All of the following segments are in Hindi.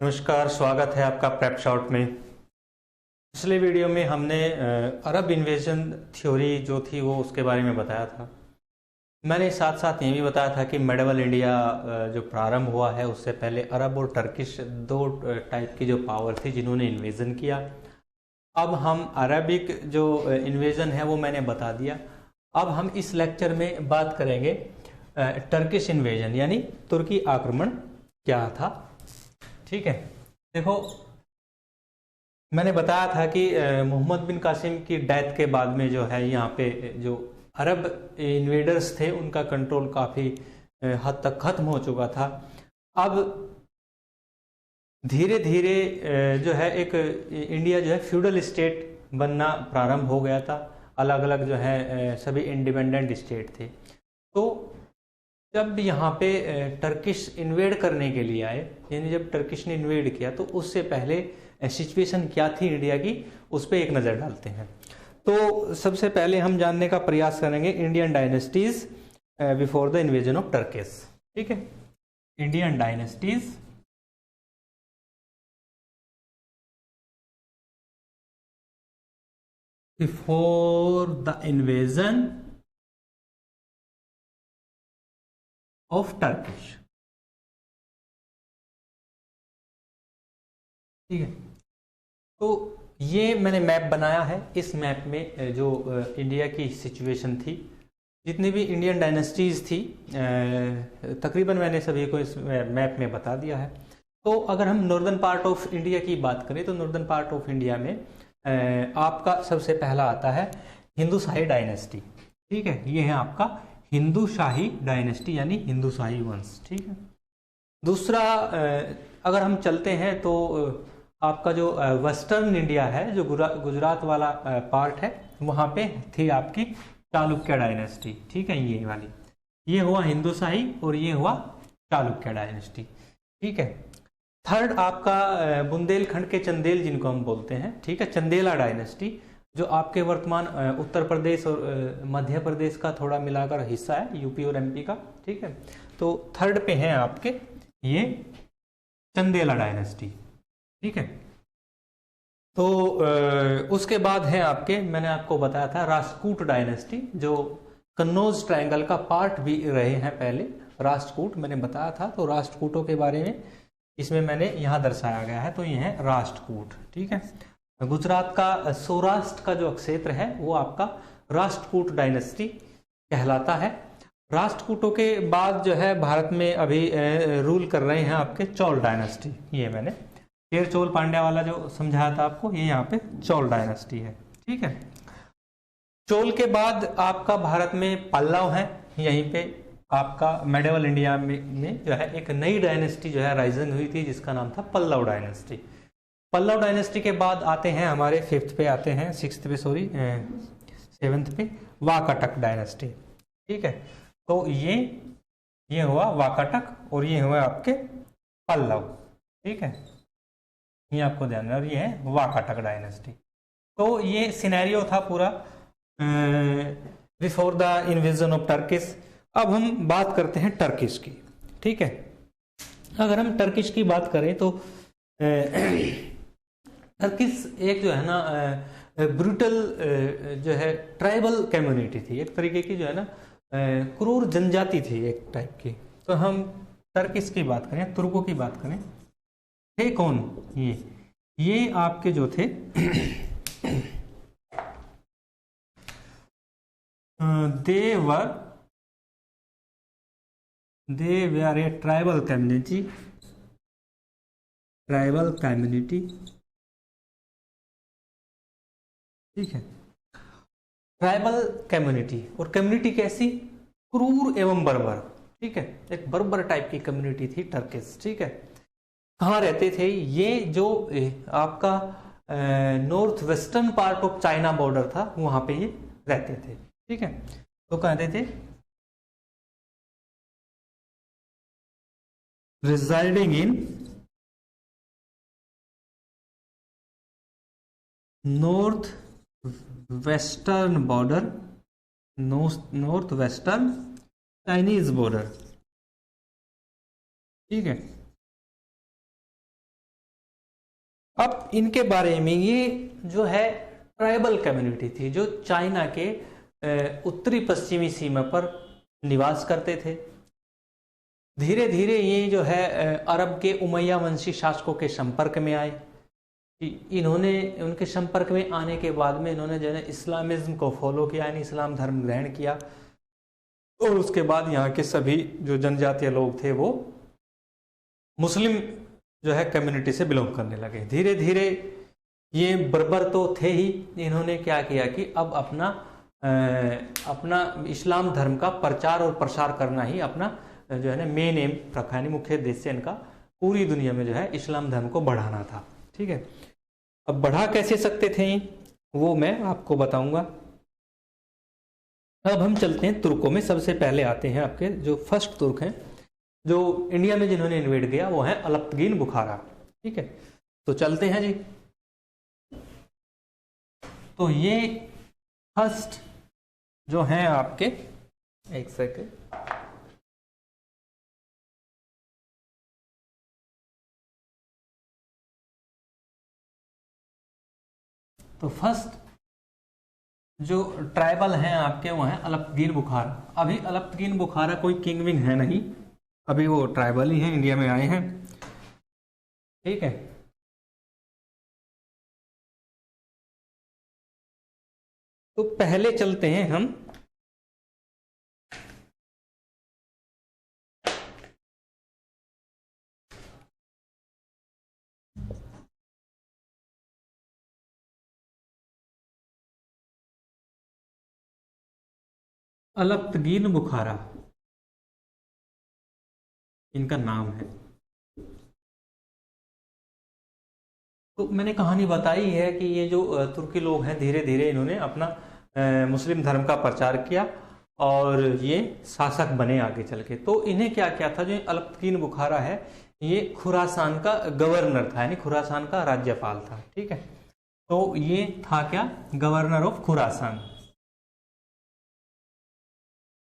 नमस्कार, स्वागत है आपका प्रेप शॉट में। पिछले वीडियो में हमने अरब इन्वेजन थ्योरी जो थी वो उसके बारे में बताया था। मैंने साथ साथ ये भी बताया था कि मेडिवल इंडिया जो प्रारंभ हुआ है उससे पहले अरब और टर्किश दो टाइप की जो पावर थी जिन्होंने इन्वेजन किया। अब हम अरबिक जो इन्वेजन है वो मैंने बता दिया। अब हम इस लेक्चर में बात करेंगे टर्किश इन्वेजन यानी तुर्की आक्रमण क्या था। ठीक है, देखो मैंने बताया था कि मोहम्मद बिन कासिम की डेथ के बाद में जो है यहाँ पे जो अरब इन्वेडर्स थे उनका कंट्रोल काफ़ी हद तक खत्म हो चुका था। अब धीरे धीरे जो है एक इंडिया जो है फ्यूडल स्टेट बनना प्रारंभ हो गया था। अलग अलग जो है सभी इंडिपेंडेंट स्टेट थे। तो जब यहाँ पे टर्किश इन्वेड करने के लिए आए, यानी जब टर्किश ने इन्वेड किया तो उससे पहले सिचुएशन क्या थी इंडिया की, उस पर एक नज़र डालते हैं। तो सबसे पहले हम जानने का प्रयास करेंगे Indian dynasties before the invasion of Turkish. ठीक है, Indian dynasties before the invasion of Turkish. ठीक है, तो ये मैंने मैप बनाया है। इस मैप में जो इंडिया की सिचुएशन थी, जितनी भी इंडियन डायनेस्टीज थी तकरीबन मैंने सभी को इस मैप में बता दिया है। तो अगर हम नॉर्दर्न पार्ट ऑफ इंडिया की बात करें तो नॉर्दर्न पार्ट ऑफ इंडिया में आपका सबसे पहला आता है हिंदू शाही डायनेस्टी। ठीक है, ये है आपका हिंदू शाही डायनेस्टी यानी हिंदू शाही वंश। ठीक है, दूसरा अगर हम चलते हैं तो आपका जो वेस्टर्न इंडिया है, जो गुजरात वाला पार्ट है, वहाँ पे थी आपकी चालुक्य डायनेस्टी। ठीक है, ये वाली, ये हुआ हिंदू शाही और ये हुआ चालुक्य डायनेस्टी। ठीक है, थर्ड आपका बुंदेलखंड के चंदेल जिनको हम बोलते हैं। ठीक है, चंदेला डायनेस्टी जो आपके वर्तमान उत्तर प्रदेश और मध्य प्रदेश का थोड़ा मिलाकर हिस्सा है, यूपी और एमपी का। ठीक है, तो थर्ड पे हैं आपके ये चंदेला डायनेस्टी। ठीक है, तो उसके बाद है आपके, मैंने आपको बताया था राष्ट्रकूट डायनेस्टी जो कन्नौज ट्रायंगल का पार्ट भी रहे हैं पहले। राष्ट्रकूट मैंने बताया था, तो राष्ट्रकूटों के बारे में इसमें मैंने यहाँ दर्शाया गया है। तो ये है राष्ट्रकूट। ठीक है, गुजरात का सौराष्ट्र का जो क्षेत्र है वो आपका राष्ट्रकूट डायनेस्टी कहलाता है। राष्ट्रकूटों के बाद जो है भारत में अभी रूल कर रहे हैं आपके चोल डायनेस्टी। ये मैंने शेर चोल पांड्या वाला जो समझाया था आपको, ये यहाँ पे चोल डायनेस्टी है। ठीक है, चोल के बाद आपका भारत में पल्लव है। यहीं पे आपका मेडिवल इंडिया में जो है एक नई डायनेस्टी जो है राइजिंग हुई थी जिसका नाम था पल्लव डायनेस्टी। पल्लव डायनेस्टी के बाद आते हैं हमारे फिफ्थ पे आते हैं, सिक्स्थ पे सॉरी सेवेंथ पे वाकाटक डायनेस्टी। ठीक है, तो ये हुआ वाकाटक और ये हुआ आपके पल्लव। ठीक है, ये आपको ध्यान है, और ये है वाकाटक डायनेस्टी। तो ये सिनेरियो था पूरा before the invasion of Turkish. अब हम बात करते हैं टर्किश की। ठीक है, अगर हम टर्किश की बात करें तो टर्किश एक जो है ना ब्रूटल जो है ट्राइबल कम्युनिटी थी, एक तरीके की जो है ना क्रूर जनजाति थी एक टाइप की। तो हम टर्किश की बात करें, तुर्कों की बात करें, थे कौन? ये आपके जो थे दे वर ए ट्राइबल कम्युनिटी। ठीक है, ट्राइबल कम्युनिटी, और कम्युनिटी कैसी? क्रूर एवं बर्बर। ठीक है, एक बर्बर टाइप की कम्युनिटी थी टर्किश। ठीक है, कहाँ रहते थे ये? जो आपका north western part of China border था वहां पे ये रहते थे। ठीक है, तो कहते थे रिजाइडिंग इन north western border, north western Chinese border. ठीक है, अब इनके बारे में, ये जो है ट्राइबल कम्युनिटी थी जो चाइना के उत्तरी पश्चिमी सीमा पर निवास करते थे। धीरे धीरे ये जो है अरब के उमैया वंशी शासकों के संपर्क में आए। इन्होंने उनके संपर्क में आने के बाद में इन्होंने जो है इस्लामिज्म को फॉलो किया, यानी इस्लाम धर्म ग्रहण किया। और उसके बाद यहाँ के सभी जो जनजातीय लोग थे वो मुस्लिम जो है कम्युनिटी से बिलोंग करने लगे। धीरे धीरे ये बर्बर तो थे ही, इन्होंने क्या किया कि अब अपना इस्लाम धर्म का प्रचार और प्रसार करना ही अपना जो है ना मेन एम रखा, यानी मुख्य उद्देश्य से इनका पूरी दुनिया में जो है इस्लाम धर्म को बढ़ाना था। ठीक है, अब बढ़ा कैसे सकते थे वो मैं आपको बताऊंगा। अब हम चलते हैं तुर्कों में। सबसे पहले आते हैं आपके जो फर्स्ट तुर्क हैं जो इंडिया में जिन्होंने इन्वेड किया, वो है अलप्तगीन बुखारा। ठीक है, तो चलते हैं जी। तो ये फर्स्ट जो है आपके, एक सेकेंड, तो फर्स्ट जो ट्राइबल हैं आपके वो हैं अलप्तगीन बुखारा। अभी अलप्तगीन बुखारा कोई किंग विंग है नहीं, अभी वो ट्राइबल ही हैं, इंडिया में आए हैं। ठीक है, तो पहले चलते हैं हम अलप्तगीन बुखारा, इनका नाम है। तो मैंने कहानी बताई है कि ये जो तुर्की लोग हैं धीरे धीरे इन्होंने अपना मुस्लिम धर्म का प्रचार किया और ये शासक बने आगे चल के। तो इन्हें क्या क्या था, जो अलप्तगीन बुखारा है ये खुरासान का गवर्नर था, यानी खुरासान का राज्यपाल था। ठीक है, तो ये था क्या, governor of Khorasan,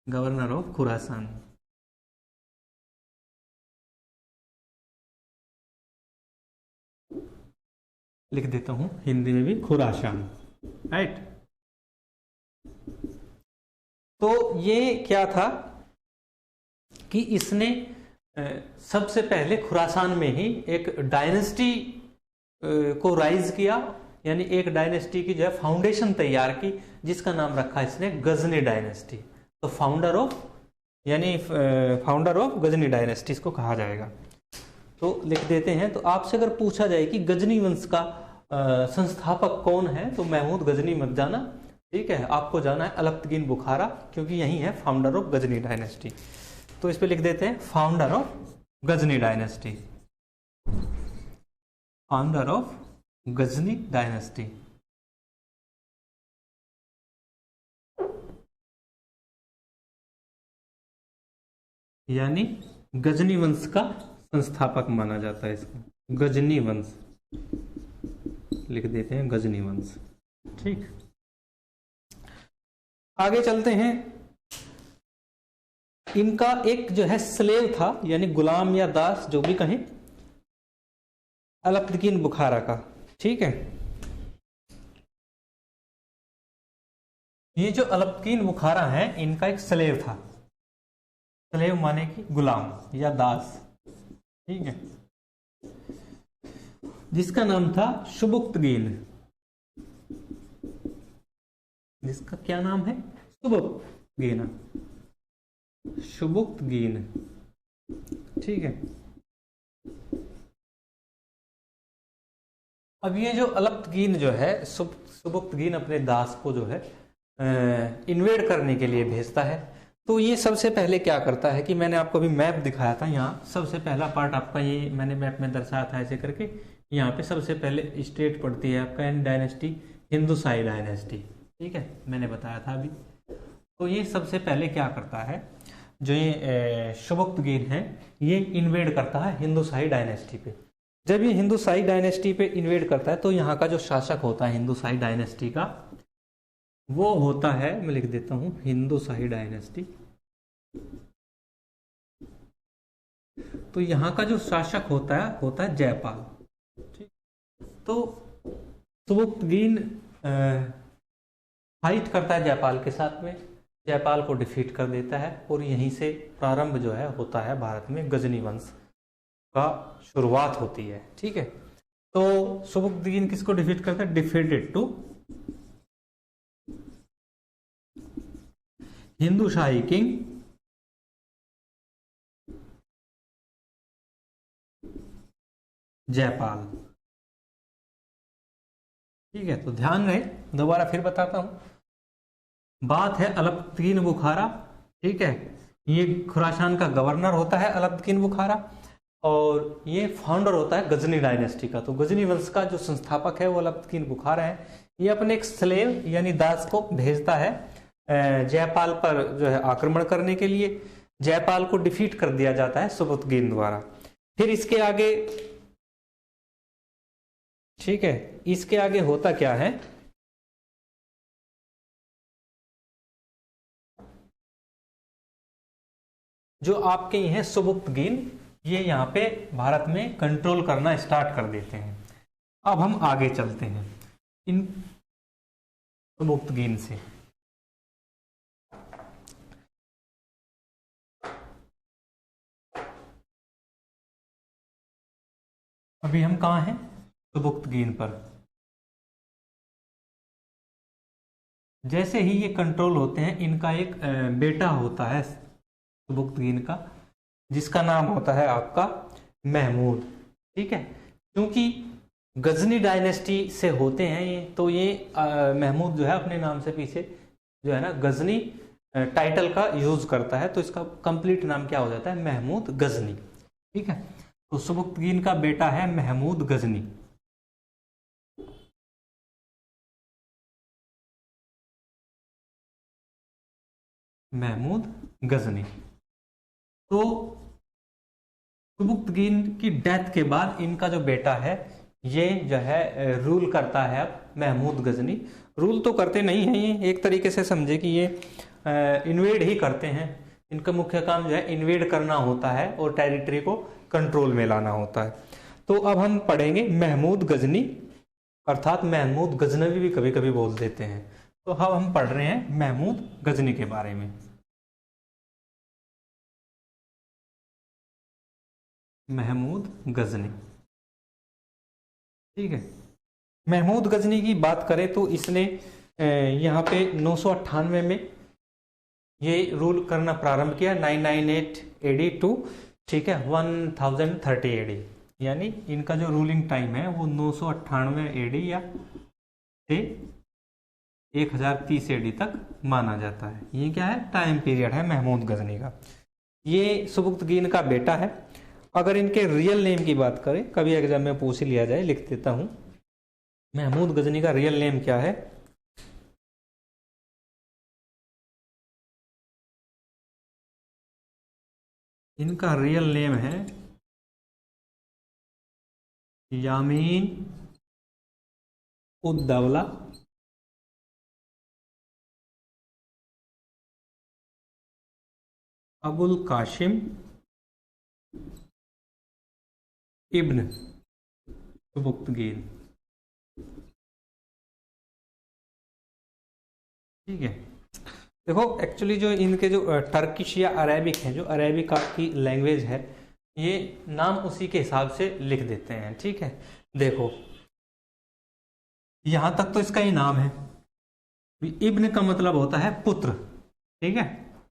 governor of Khorasan. लिख देता हूं हिंदी में भी, खुरासान। राइट, तो ये क्या था कि इसने सबसे पहले खुरासान में ही एक डायनेस्टी को राइज किया, यानी एक डायनेस्टी की जो है फाउंडेशन तैयार की, जिसका नाम रखा इसने गजनी डायनेस्टी। तो फाउंडर ऑफ गजनी डायनेस्टी इसको कहा जाएगा। तो लिख देते हैं। तो आपसे अगर पूछा जाए कि गजनी वंश का संस्थापक कौन है, तो महमूद गजनी मत जाना। ठीक है, आपको जाना है अलप्तगीन बुखारा, क्योंकि यही है फाउंडर ऑफ गजनी डायनेस्टी। तो इस पे लिख देते हैं founder of Ghazni dynasty, founder of Ghazni dynasty. यानी गजनी वंश का संस्थापक माना जाता है इसको, गजनी वंश लिख देते हैं, गजनी वंश। ठीक, आगे चलते हैं। इनका एक जो है स्लेव था, यानी गुलाम या दास जो भी कहें, अलप्तगीन बुखारा का। ठीक है, ये जो अलप्तगीन बुखारा है इनका एक स्लेव था, स्लेव माने कि गुलाम या दास। ठीक है, जिसका नाम था शुबुक्तगीन। जिसका क्या नाम है, शुबुक्तगीन, शुबुक्तगीन। ठीक है, अब ये जो अलप्तगीन जो है, शुबुक्तगीन अपने दास को जो है इन्वेड करने के लिए भेजता है। तो ये सबसे पहले क्या करता है कि मैंने आपको अभी मैप दिखाया था, यहाँ सबसे पहला पार्ट आपका ये मैंने मैप में दर्शाया था ऐसे करके। यहाँ पे सबसे पहले स्टेट पड़ती है आपका डायनेस्टी, हिंदुसाई डायनेस्टी। ठीक है, मैंने बताया था अभी। तो ये सबसे पहले क्या करता है, जो ये शुबुक्तगीन है ये इन्वेड करता है हिंदुसाई डायनेस्टी पे। जब ये हिंदुसाई डायनेस्टी पे इन्वेड करता है तो यहाँ का जो शासक होता है हिंदुसाई डायनेस्टी का, वो होता है, मैं लिख देता हूं, हिंदुसाई डायनेस्टी। तो यहाँ का जो शासक होता है जयपाल। ठीक, तो सुबुक्तगीन फाइट करता है जयपाल के साथ में, जयपाल को डिफीट कर देता है और यहीं से प्रारंभ जो है होता है भारत में गजनी वंश का शुरुआत होती है। ठीक है, तो सुबुक्तगीन किसको डिफीट करता है? Defeated to Hindu Shahi king Jaipal. ठीक है, तो ध्यान रहे, दोबारा फिर बताता हूं। बात है अलब्दकीन बुखारा। ठीक है, ये खुरासान का गवर्नर होता है अलब्दकीन बुखारा और ये फाउंडर होता है गजनी डायनेस्टी का। तो गजनी वंश का जो संस्थापक है वो अलब्दकीन बुखारा है। ये अपने एक स्लेव यानी दास को भेजता है जयपाल पर जो है आक्रमण करने के लिए। जयपाल को डिफीट कर दिया जाता है सुबुक्तगीन द्वारा। फिर इसके आगे, ठीक है, इसके आगे होता क्या है, जो आपके ये हैं सुबुक्तगीन, ये यहाँ पे भारत में कंट्रोल करना स्टार्ट कर देते हैं। अब हम आगे चलते हैं इन सुबुक्तगीन से। अभी हम कहाँ हैं? सुबुक्तगीन पर। जैसे ही ये कंट्रोल होते हैं, इनका एक बेटा होता है सुबुक्तगीन का, जिसका नाम होता है आपका महमूद। ठीक है, क्योंकि गजनी डायनेस्टी से होते हैं ये, तो ये महमूद जो है अपने नाम से पीछे जो है ना गजनी टाइटल का यूज करता है, तो इसका कंप्लीट नाम क्या हो जाता है? महमूद गजनी। ठीक है, तो सुबुक्तगीन का बेटा है महमूद गजनी। महमूद गजनी। तो सुबुक्तगीन की डेथ के बाद इनका जो बेटा है ये जो है रूल करता है। अब महमूद गजनी रूल तो करते नहीं हैं, ये एक तरीके से समझे कि ये इन्वेड ही करते हैं। इनका मुख्य काम जो है इन्वेड करना होता है और टेरिटरी को कंट्रोल में लाना होता है। तो अब हम पढ़ेंगे महमूद गजनी, अर्थात महमूद गजनवी भी कभी कभी बोल देते हैं। तो अब हम पढ़ रहे हैं महमूद गजनी के बारे में। महमूद गजनी, ठीक है, महमूद गजनी की बात करें तो इसने यहाँ पे 998 में ये रूल करना प्रारंभ किया, 998 एडी टू, ठीक है, 1030 एडी, यानी इनका जो रूलिंग टाइम है वो 998 एडी या से 1030 एडी तक माना जाता है। ये क्या है? टाइम पीरियड है महमूद गजनी का। ये सुबुक्तगीन का बेटा है। अगर इनके रियल नेम की बात करें, कभी एग्जाम में पूछ लिया जाए, लिख देता हूं, महमूद गजनी का रियल नेम क्या है? इनका रियल नेम है यामीन उद्दौला अबुल काशिम इब्न सुबुक्तगीन। ठीक है, देखो एक्चुअली जो इनके जो टर्किश या अरेबिक है, जो अरेबिक की लैंग्वेज है, ये नाम उसी के हिसाब से लिख देते हैं। ठीक है, देखो यहां तक तो इसका ही नाम है। इब्न का मतलब होता है पुत्र, ठीक है,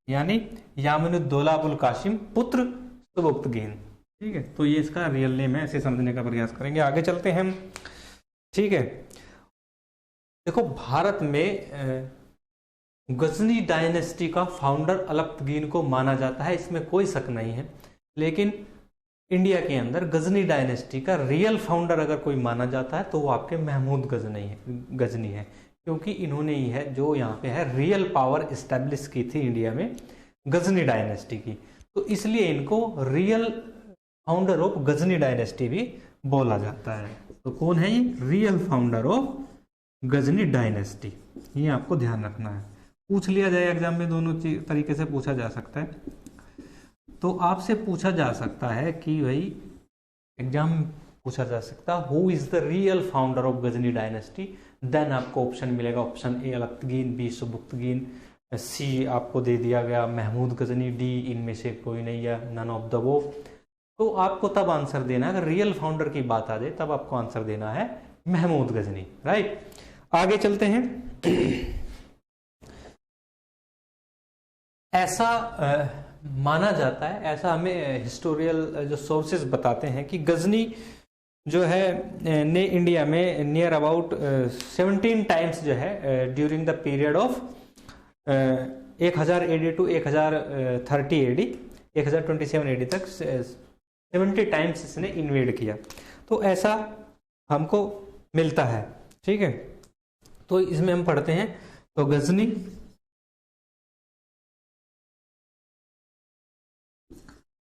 यानी यामिनुद्दौला अबुल काशिम पुत्र सुबुक्तगीन। ठीक है, तो ये इसका रियल नेम है, ऐसे समझने का प्रयास करेंगे। आगे चलते हैं हम। ठीक है, देखो भारत में गजनी डायनेस्टी का फाउंडर अलब्दकीन को माना जाता है, इसमें कोई शक नहीं है। लेकिन इंडिया के अंदर गजनी डायनेस्टी का रियल फाउंडर अगर कोई माना जाता है तो वो आपके महमूद गजनी है, क्योंकि इन्होंने ही है जो यहाँ पे है रियल पावर इस्टेब्लिश की थी इंडिया में गजनी डायनेस्टी की। तो इसलिए इनको real founder of Ghazni dynasty भी बोला जाता है। तो कौन है ये? Real founder of Ghazni dynasty. ये आपको ध्यान रखना है, पूछ लिया जाए एग्जाम में, दोनों तरीके से पूछा जा सकता है। तो आपसे पूछा जा सकता है कि भाई एग्जाम पूछा जा सकता है who is the real founder of Ghazni dynasty, then आपको ऑप्शन मिलेगा, option A Alptigin, B Sabuktigin, C आपको दे दिया गया महमूद गजनी, डी इनमें से कोई नहीं है, नन ऑफ द वो। तो आपको तब आंसर देना है, अगर रियल फाउंडर की बात आ जाए तब आपको आंसर देना है महमूद गजनी, राइट। आगे चलते हैं। ऐसा माना जाता है, ऐसा हमें हिस्टोरियल जो सोर्सेज बताते हैं कि गजनी जो है ने इंडिया में नियर अबाउट 17 टाइम्स जो है during the period of 1000 AD to 1030 AD, 1027 AD तक 70 टाइम्स इसने इन्वेड किया। तो ऐसा हमको मिलता है, ठीक है। तो इसमें हम पढ़ते हैं, तो Ghazni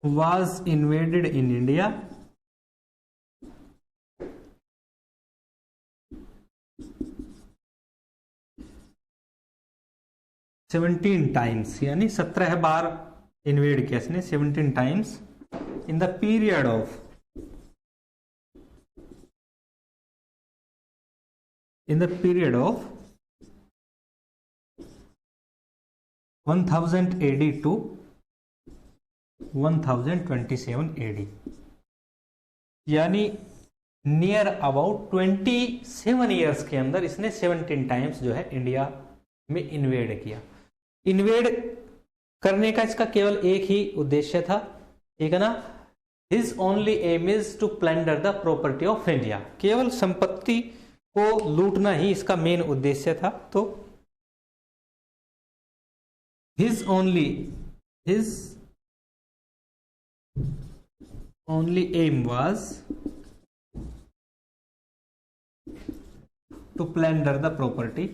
was invaded in India seventeen times, यानी 17 बार इन्वेड किया इसने, 17 times in the period of 1000 AD to 1027 AD, यानी नियर अबाउट 27 ईयर्स के अंदर इसने 17 टाइम्स जो है इंडिया में इन्वेड किया। इन्वेड करने का इसका केवल एक ही उद्देश्य था, ठीक है ना, his only aim is to plunder the property of India, केवल संपत्ति को लूटना ही इसका मेन उद्देश्य था। तो his only aim was to plunder the property,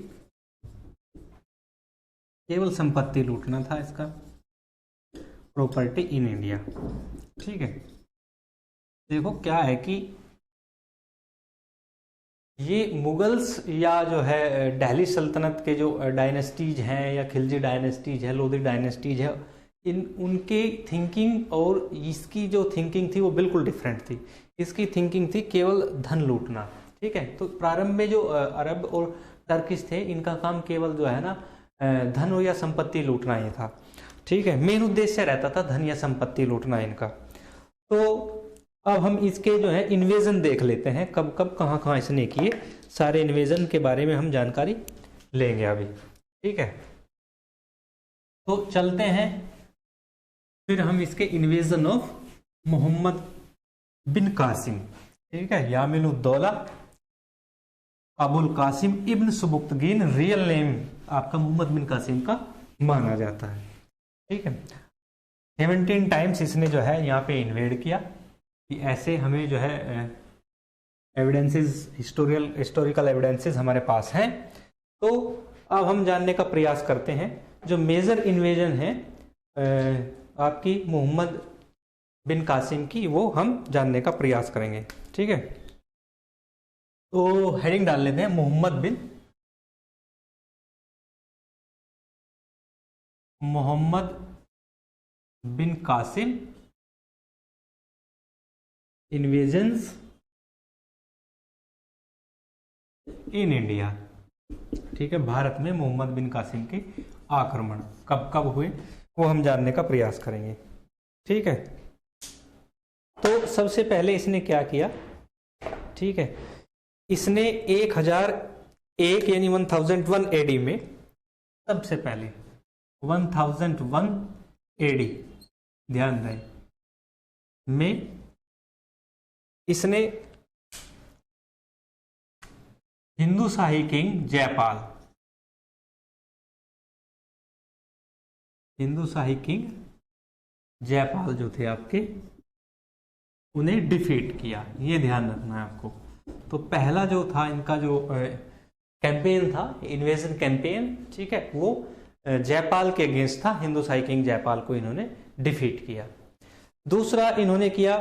केवल संपत्ति लूटना था इसका, प्रॉपर्टी इन इंडिया, ठीक है। देखो क्या है कि ये मुगल्स या जो है दिल्ली सल्तनत के जो डायनेस्टीज हैं या खिलजी डायनेस्टीज है, लोधी डायनेस्टीज है, उनके थिंकिंग और इसकी जो थिंकिंग थी वो बिल्कुल डिफरेंट थी। इसकी थिंकिंग थी केवल धन लूटना, ठीक है। तो प्रारंभ में जो अरब और टर्किश थे, इनका काम केवल जो है ना धन या संपत्ति लूटना ही था, ठीक है। मेन उद्देश्य रहता था धन या संपत्ति लूटना इनका। तो अब हम इसके जो है इन्वेजन देख लेते हैं, कब कब कहाँ कहाँ इसने किए, सारे इन्वेजन के बारे में हम जानकारी लेंगे अभी, ठीक है। तो चलते हैं फिर हम इसके इन्वेजन ऑफ मोहम्मद बिन कासिम, ठीक है, यामिनुद्दौला अबुल कासिम इब्न सुबुक्तगीन, रियल नेम आपका मोहम्मद बिन कासिम का माना जाता है, ठीक है। 17 टाइम्स इसने जो है यहाँ पे इन्वेड किया, कि ऐसे हमें जो है एविडेंसेस, हिस्टोरिकल एविडेंसेस हमारे पास हैं। तो अब हम जानने का प्रयास करते हैं जो मेजर इन्वेजन है आपकी मोहम्मद बिन कासिम की, वो हम जानने का प्रयास करेंगे, ठीक है। तो हेडिंग डाल लेते हैं मोहम्मद बिन कासिम इन्वेजन्स इन इंडिया, ठीक है। भारत में मोहम्मद बिन कासिम के आक्रमण कब कब हुए वो हम जानने का प्रयास करेंगे, ठीक है। तो सबसे पहले इसने क्या किया, ठीक है, इसने 1001 यानी 1001 AD में, सबसे पहले 1001 AD, ध्यान दें, में इसने हिंदू शाही किंग जयपाल, हिंदू शाही किंग जयपाल जो थे आपके, उन्हें डिफीट किया, ये ध्यान रखना है आपको। तो पहला जो था इनका जो कैंपेन था, इन्वेजन कैंपेन, ठीक है, वो जयपाल के अगेंस्ट था, हिंदू शाही किंग जयपाल को इन्होंने डिफीट किया। दूसरा इन्होंने किया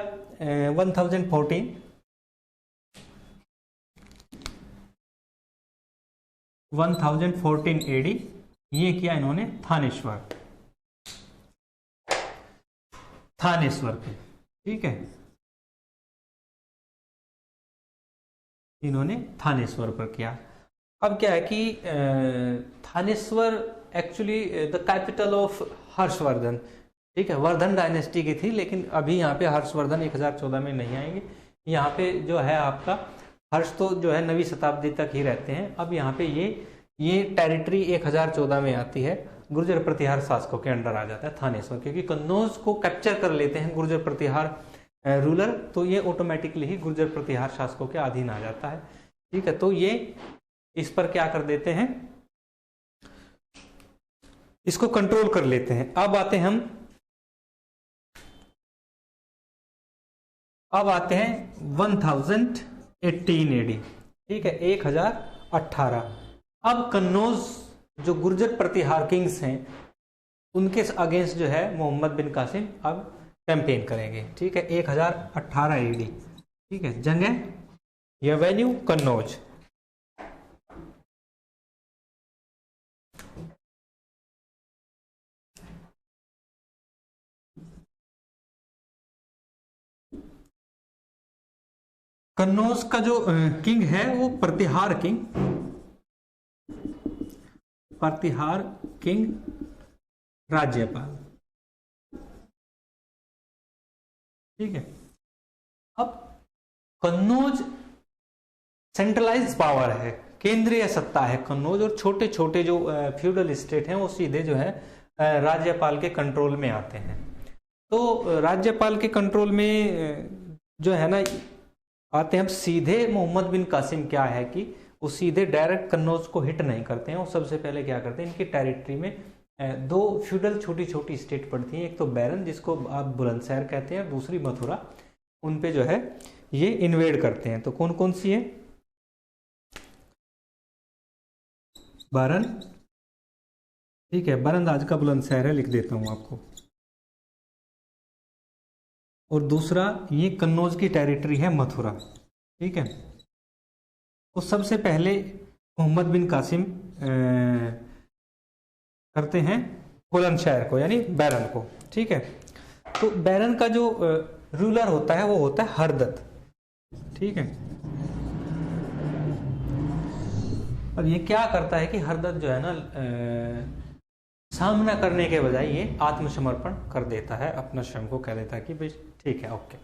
1014 AD, ये किया इन्होंने थानेश्वर पे, ठीक है। इन्होंने थानेश्वर पर किया। अब क्या है कि Thaneshwar actually the capital of Harshvardhan, ठीक है, वर्धन डायनेस्टी की थी, लेकिन अभी यहाँ पे हर्षवर्धन 1014 में नहीं आएंगे। यहाँ पे जो है आपका हर्ष तो जो है 9वीं शताब्दी तक ही रहते हैं। अब यहाँ पे ये टेरिटरी 1014 में आती है, गुर्जर प्रतिहार शासकों के अंडर आ जाता है थानेश्वर, क्योंकि कन्नौज को कैप्चर कर लेते हैं गुर्जर प्रतिहार रूलर, तो ये ऑटोमेटिकली ही गुर्जर प्रतिहार शासकों के अधीन आ जाता है। ठीक है, तो ये इस पर क्या कर देते हैं, इसको कंट्रोल कर लेते हैं। अब आते हैं 1018 एडी, ठीक है, 1018। अब कन्नौज जो गुर्जर प्रतिहार किंग्स हैं उनके अगेंस्ट जो है मोहम्मद बिन कासिम अब कैंपेन करेंगे। ठीक है, 1018 एडी, ठीक है, जंग या वेन्यू कन्नौज। कन्नौज का जो किंग है वो प्रतिहार किंग राज्यपाल, ठीक है। अब कन्नौज सेंट्रलाइज पावर है, केंद्रीय सत्ता है कन्नौज, और छोटे छोटे जो फ्यूडल स्टेट हैं वो सीधे जो है राज्यपाल के कंट्रोल में आते हैं। तो राज्यपाल के कंट्रोल में जो है ना आते हैं। अब सीधे मोहम्मद बिन कासिम क्या है कि वो सीधे डायरेक्ट कन्नौज को हिट नहीं करते हैं। वो सबसे पहले क्या करते हैं, इनकी टेरिटरी में दो फ्यूडल छोटी छोटी स्टेट पड़ती हैं, एक तो बैरन जिसको आप बुलंदशहर कहते हैं, दूसरी मथुरा, उन पे जो है ये इन्वेड करते हैं। तो कौन कौन सी है, बारन, ठीक है, बारन आज का बुलंदशहर है, लिख देता हूं आपको। और दूसरा ये कन्नौज की टेरिटरी है मथुरा, ठीक है। तो सबसे पहले मोहम्मद बिन कासिम करते हैं बुलंदशहर को, यानी बैरन को, ठीक है। तो बैरन का जो रूलर होता है वो होता है हरदत्त, ठीक है। अब ये क्या करता है कि हरदत्त जो है ना सामना करने के बजाय ये आत्मसमर्पण कर देता है, अपना स्वयं को कह देता है कि भाई ठीक है, ओके।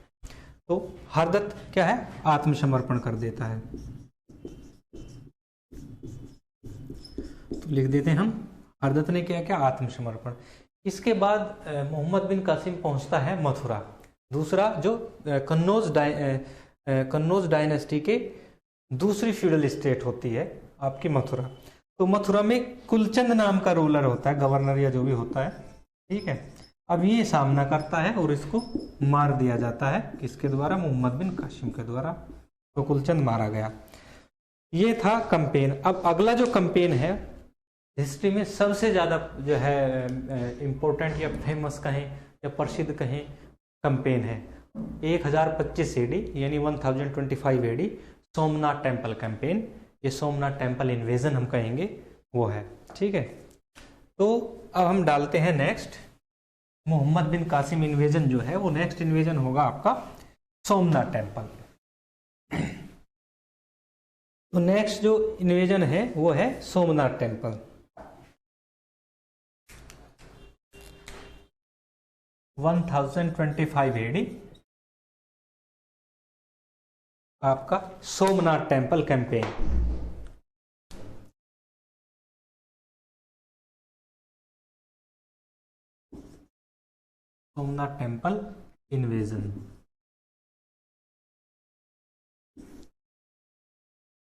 तो हरदत्त क्या है, आत्मसमर्पण कर देता है। तो लिख देते हैं हम, हरदत्त ने क्या किया, आत्मसमर्पण। इसके बाद मोहम्मद बिन कासिम पहुंचता है मथुरा, दूसरा जो कन्नौज डायनेस्टी के दूसरी फ्यूडल स्टेट होती है आपकी मथुरा। तो मथुरा में कुलचंद नाम का रूलर होता है, गवर्नर या जो भी होता है, ठीक है। अब ये सामना करता है और इसको मार दिया जाता है, किसके द्वारा, मोहम्मद बिन कासिम के द्वारा। तो कुलचंद मारा गया। ये था कंपेन। अब अगला जो कंपेन है हिस्ट्री में सबसे ज्यादा जो है इंपॉर्टेंट या फेमस कहें या प्रसिद्ध कहें कंपेन है, 1025 एडी यानी 1025 एडी, सोमनाथ टेम्पल कैंपेन। ये सोमनाथ टेम्पल इन्वेजन हम कहेंगे वो है, ठीक है। तो अब हम डालते हैं नेक्स्ट, मोहम्मद बिन कासिम इन्वेजन जो है वो नेक्स्ट इन्वेजन होगा आपका सोमनाथ टेम्पल। तो नेक्स्ट जो इन्वेजन है वो है सोमनाथ टेम्पल। 1025 एडी आपका Somnath temple campaign. Somnath temple invasion,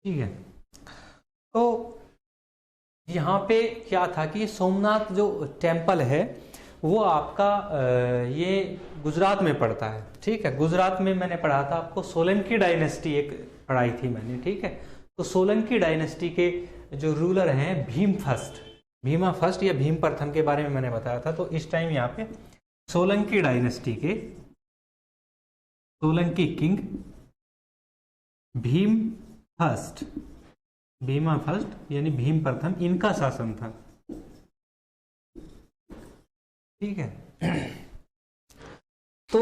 ठीक है। तो यहाँ पे क्या था कि सोमनाथ जो टेम्पल है वो आपका ये गुजरात में पड़ता है, ठीक है। गुजरात में मैंने पढ़ा था आपको, सोलंकी डायनेस्टी एक पढ़ाई थी मैंने, ठीक है। तो सोलंकी डायनेस्टी के जो रूलर हैं भीमा फर्स्ट या भीम प्रथम के बारे में मैंने बताया था। तो इस टाइम यहाँ पे सोलंकी डायनेस्टी के सोलंकी किंग भीमा फर्स्ट यानी भीम प्रथम, इनका शासन था, ठीक है। तो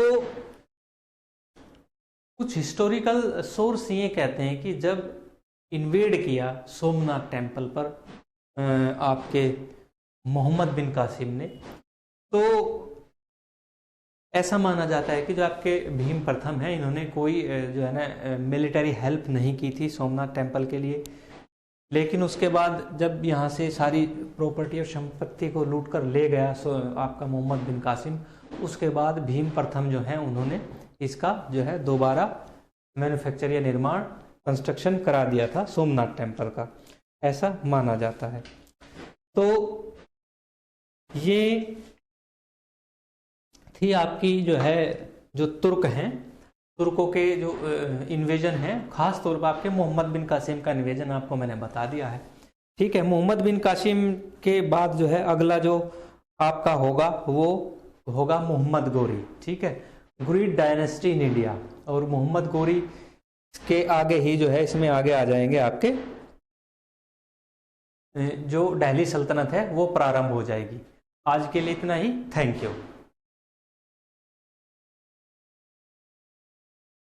कुछ हिस्टोरिकल सोर्स ये कहते हैं कि जब इन्वेड किया सोमनाथ टेम्पल पर आपके मोहम्मद बिन कासिम ने, तो ऐसा माना जाता है कि जो आपके भीम प्रथम हैं, इन्होंने कोई जो है ना मिलिट्री हेल्प नहीं की थी सोमनाथ टेम्पल के लिए। लेकिन उसके बाद जब यहाँ से सारी प्रॉपर्टी और संपत्ति को लूट कर ले गया आपका मोहम्मद बिन कासिम, उसके बाद भीम प्रथम जो हैं उन्होंने इसका जो है दोबारा मैन्युफैक्चर या निर्माण कंस्ट्रक्शन करा दिया था सोमनाथ टेम्पल का, ऐसा माना जाता है। तो ये थी आपकी जो है जो तुर्क हैं, तुर्कों के जो इन्वेजन है, खास तौर पर आपके मोहम्मद बिन कासिम का इन्वेजन आपको मैंने बता दिया है। ठीक है, मोहम्मद बिन कासिम के बाद जो है अगला जो आपका होगा वो होगा मोहम्मद गोरी। ठीक है, घुरिद डायनेस्टी इन इंडिया, और मोहम्मद गोरी के आगे ही जो है इसमें आगे आ जाएंगे आपके जो दिल्ली सल्तनत है वो प्रारंभ हो जाएगी। आज के लिए इतना ही, थैंक यू।